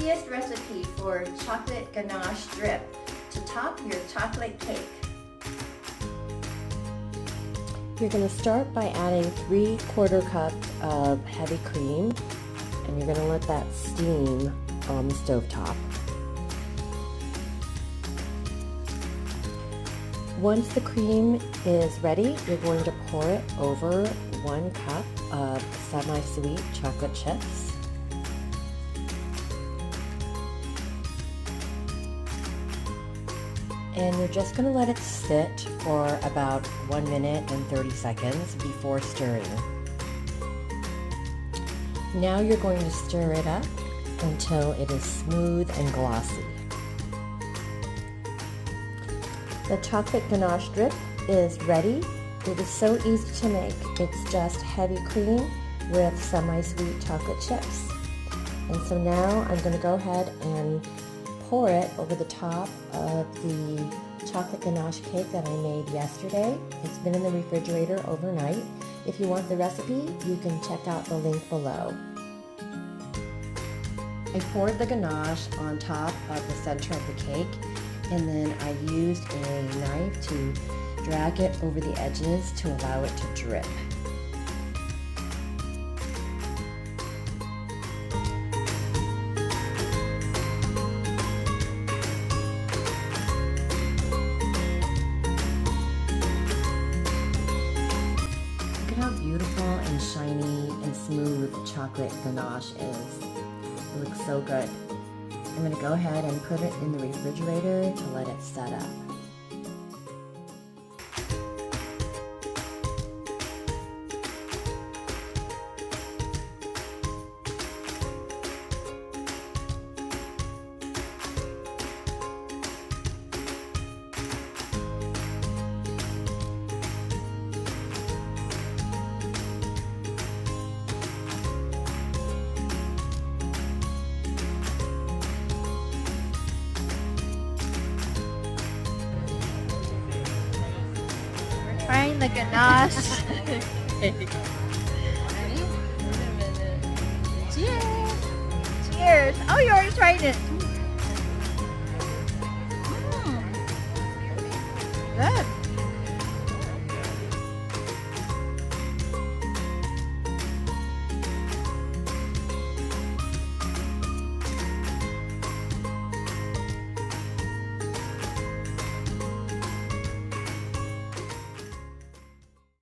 easiest recipe for chocolate ganache drip to top your chocolate cake. You're going to start by adding 3/4 cup of heavy cream, and you're going to let that steam on the stovetop. Once the cream is ready, you're going to pour it over 1 cup of semi-sweet chocolate chips. And you're just going to let it sit for about 1 minute and 30 seconds before stirring. Now you're going to stir it up until it is smooth and glossy. The chocolate ganache drip is ready. It is so easy to make. It's just heavy cream with semi-sweet chocolate chips. And so now I'm going to go ahead and pour it over the top of the chocolate ganache cake that I made yesterday. It's been in the refrigerator overnight. If you want the recipe, you can check out the link below. I poured the ganache on top of the center of the cake, and then I used a knife to drag it over the edges to allow it to drip. Look at how beautiful and shiny and smooth chocolate ganache is. It looks so good. I'm going to go ahead and put it in the refrigerator to let it set up. Trying the ganache. Cheers! Cheers! Oh, you already tried it.